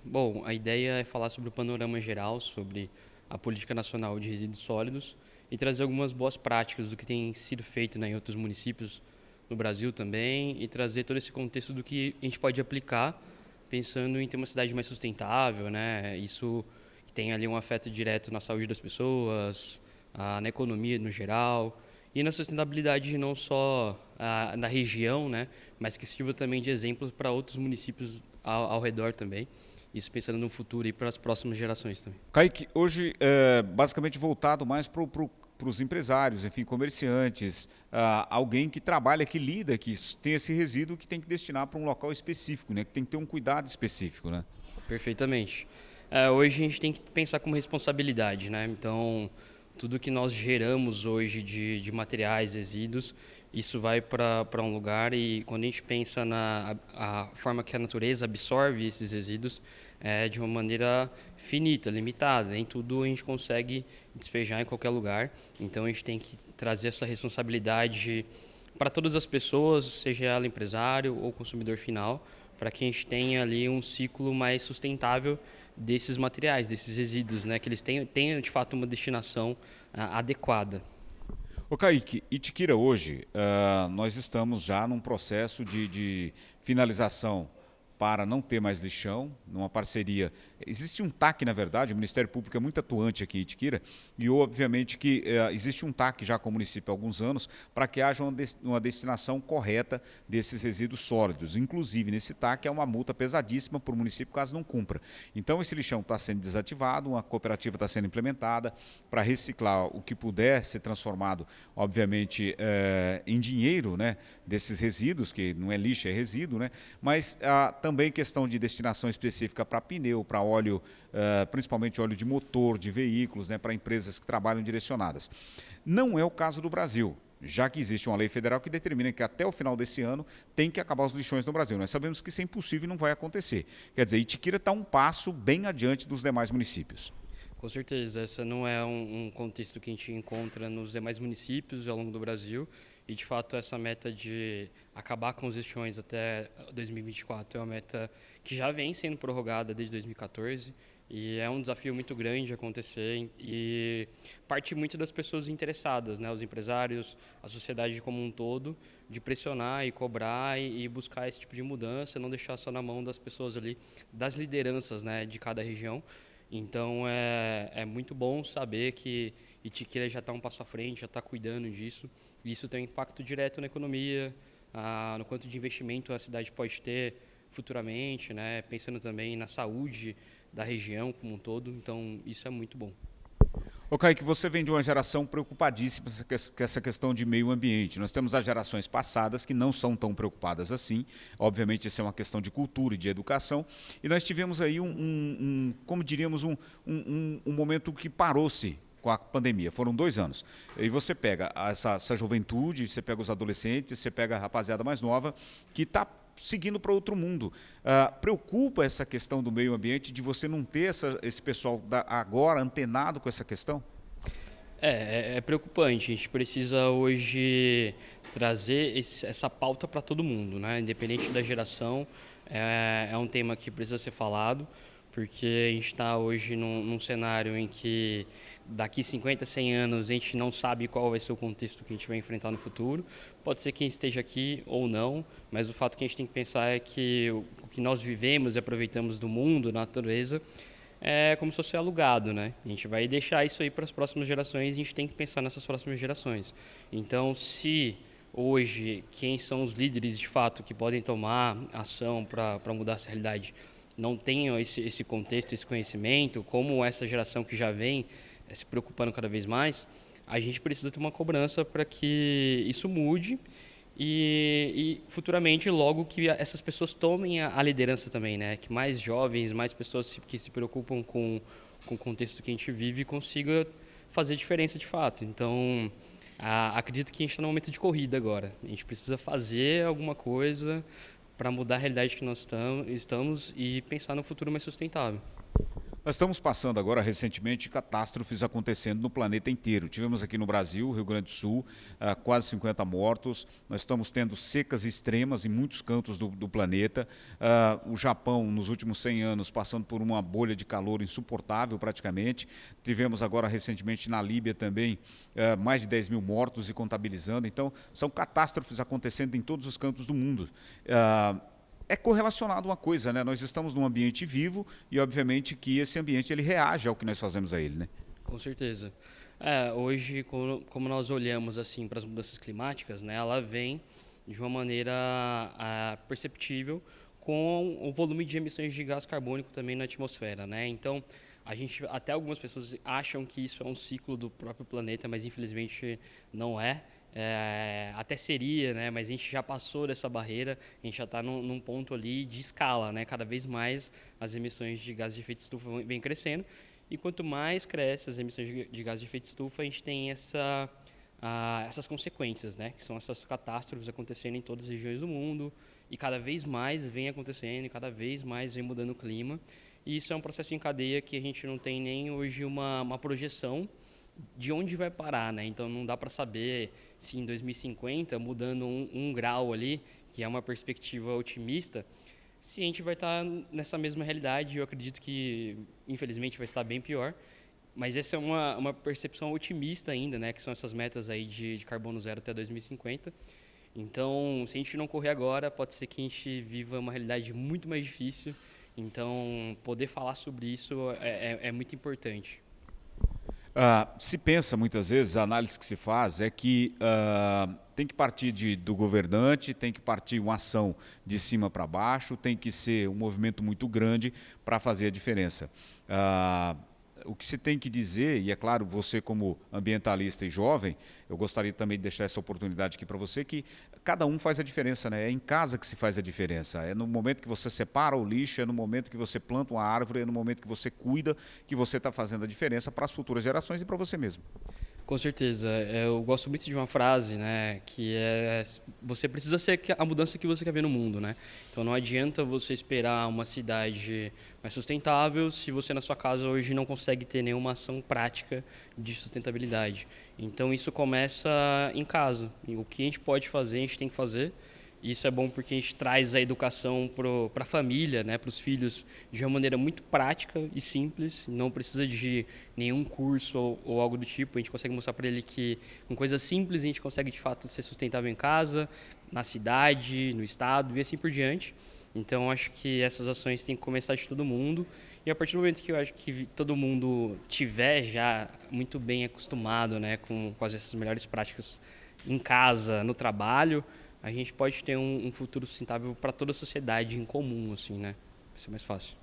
Bom, a ideia é falar sobre o panorama geral, sobre a política nacional de resíduos sólidos e trazer algumas boas práticas do que tem sido feito, né, em outros municípios no Brasil também e trazer todo esse contexto do que a gente pode aplicar pensando em ter uma cidade mais sustentável, né? Isso que tem ali um afeto direto na saúde das pessoas, na economia no geral e na sustentabilidade não só na região, né, mas que sirva também de exemplo para outros municípios ao redor também. Isso pensando no futuro e para as próximas gerações também. Kaique, hoje basicamente voltado mais para os empresários, enfim, comerciantes, alguém que trabalha, que lida, que tem esse resíduo que tem que destinar para um local específico, né? Que tem que ter um cuidado específico, né? Perfeitamente. Hoje a gente tem que pensar como responsabilidade, né? Então, tudo que nós geramos hoje de materiais, resíduos, isso vai para um lugar e quando a gente pensa a forma que a natureza absorve esses resíduos, é de uma maneira finita, limitada. Nem tudo a gente consegue despejar em qualquer lugar. Então, a gente tem que trazer essa responsabilidade para todas as pessoas, seja ela empresário ou consumidor final, para que a gente tenha ali um ciclo mais sustentável desses materiais, desses resíduos, né? Que eles tenham de fato uma destinação adequada. Ô Kaique, Itiquira hoje, nós estamos já num processo de finalização para não ter mais lixão, numa parceria. Existe um TAC, na verdade, o Ministério Público é muito atuante aqui em Itiquira, e obviamente que existe um TAC já com o município há alguns anos, para que haja uma destinação correta desses resíduos sólidos. Inclusive, nesse TAC há uma multa pesadíssima para o município caso não cumpra. Então, esse lixão está sendo desativado, uma cooperativa está sendo implementada para reciclar o que puder ser transformado, obviamente, em dinheiro, né, desses resíduos, que não é lixo, é resíduo, né, mas também questão de destinação específica para pneu, para óleo, principalmente óleo de motor, de veículos, né, para empresas que trabalham direcionadas. Não é o caso do Brasil, já que existe uma lei federal que determina que até o final desse ano tem que acabar os lixões no Brasil. Nós sabemos que isso é impossível e não vai acontecer. Quer dizer, Itiquira está um passo bem adiante dos demais municípios. Com certeza, esse não é um contexto que a gente encontra nos demais municípios ao longo do Brasil. E, de fato, essa meta de acabar com os lixões até 2024 é uma meta que já vem sendo prorrogada desde 2014. E é um desafio muito grande acontecer e parte muito das pessoas interessadas, né? Os empresários, a sociedade como um todo, de pressionar e cobrar e buscar esse tipo de mudança, não deixar só na mão das pessoas ali, das lideranças, né, de cada região. Então é muito bom saber que Itiquira já está um passo à frente, já está cuidando disso. E isso tem um impacto direto na economia, no quanto de investimento a cidade pode ter futuramente, né? Pensando também na saúde da região como um todo. Então isso é muito bom. Ô Kaique, você vem de uma geração preocupadíssima com essa questão de meio ambiente. Nós temos as gerações passadas que não são tão preocupadas assim. Obviamente, isso é uma questão de cultura e de educação. E nós tivemos aí como diríamos, um momento que parou-se com a pandemia. Foram 2 anos. E você pega essa juventude, você pega os adolescentes, você pega a rapaziada mais nova, que está seguindo para outro mundo. Preocupa essa questão do meio ambiente, de você não ter esse pessoal agora antenado com essa questão? É preocupante. A gente precisa hoje trazer essa pauta para todo mundo, né? Independente da geração, é um tema que precisa ser falado, porque a gente está hoje num cenário em que daqui 50, 100 anos a gente não sabe qual vai ser o contexto que a gente vai enfrentar no futuro. Pode ser quem esteja aqui ou não, mas o fato que a gente tem que pensar é que o que nós vivemos e aproveitamos do mundo, da natureza, é como se fosse alugado, né? A gente vai deixar isso aí para as próximas gerações e a gente tem que pensar nessas próximas gerações. Então, se hoje quem são os líderes de fato que podem tomar ação para mudar essa realidade não tenham esse contexto, esse conhecimento, como essa geração que já vem se preocupando cada vez mais, a gente precisa ter uma cobrança para que isso mude e futuramente, logo que essas pessoas tomem a liderança também, né? Que mais jovens, mais pessoas que se preocupam com o contexto que a gente vive consiga fazer diferença de fato. Então, acredito que a gente está num momento de corrida agora. A gente precisa fazer alguma coisa para mudar a realidade que nós estamos e pensar no futuro mais sustentável. Nós estamos passando agora, recentemente, catástrofes acontecendo no planeta inteiro. Tivemos aqui no Brasil, Rio Grande do Sul, quase 50 mortos. Nós estamos tendo secas extremas em muitos cantos do planeta. O Japão, nos últimos 100 anos, passando por uma bolha de calor insuportável praticamente. Tivemos agora, recentemente, na Líbia também, mais de 10 mil mortos e contabilizando. Então, são catástrofes acontecendo em todos os cantos do mundo. É correlacionado uma coisa, né? Nós estamos num ambiente vivo e, obviamente, que esse ambiente ele reage ao que nós fazemos a ele, né? Com certeza. Hoje, como nós olhamos assim para as mudanças climáticas, né, ela vem de uma maneira perceptível com o volume de emissões de gás carbônico também na atmosfera, né? Então, até algumas pessoas acham que isso é um ciclo do próprio planeta, mas infelizmente não é. Até seria, né? Mas a gente já passou dessa barreira, a gente já está num ponto ali de escala, né? Cada vez mais as emissões de gases de efeito estufa vêm crescendo e quanto mais cresce as emissões de gases de efeito estufa, a gente tem essas consequências, né? Que são essas catástrofes acontecendo em todas as regiões do mundo e cada vez mais vem acontecendo e cada vez mais vem mudando o clima. E isso é um processo em cadeia que a gente não tem nem hoje uma projeção de onde vai parar, né? Então não dá para saber se em 2050, mudando um grau ali, que é uma perspectiva otimista, se a gente vai estar nessa mesma realidade. Eu acredito que, infelizmente, vai estar bem pior. Mas essa é uma percepção otimista ainda, né? Que são essas metas aí de carbono zero até 2050. Então, se a gente não correr agora, pode ser que a gente viva uma realidade muito mais difícil. Então, poder falar sobre isso é muito importante. Se pensa muitas vezes, a análise que se faz é que tem que partir do governante, tem que partir uma ação de cima para baixo, tem que ser um movimento muito grande para fazer a diferença. O que se tem que dizer, e é claro, você como ambientalista e jovem, eu gostaria também de deixar essa oportunidade aqui para você, que cada um faz a diferença, né? É em casa que se faz a diferença, é no momento que você separa o lixo, é no momento que você planta uma árvore, é no momento que você cuida, que você está fazendo a diferença para as futuras gerações e para você mesmo. Com certeza. Eu gosto muito de uma frase, né, que é: você precisa ser a mudança que você quer ver no mundo, né? Então não adianta você esperar uma cidade mais sustentável se você na sua casa hoje não consegue ter nenhuma ação prática de sustentabilidade. Então isso começa em casa. E o que a gente pode fazer, a gente tem que fazer. Isso é bom porque a gente traz a educação para a família, né, para os filhos, de uma maneira muito prática e simples. Não precisa de nenhum curso ou algo do tipo. A gente consegue mostrar para ele que com coisas simples a gente consegue de fato ser sustentável em casa, na cidade, no estado e assim por diante. Então acho que essas ações têm que começar de todo mundo. E a partir do momento que eu acho que todo mundo tiver já muito bem acostumado, né, com essas melhores práticas em casa, no trabalho, a gente pode ter um futuro sustentável para toda a sociedade em comum, assim, né? Vai ser mais fácil.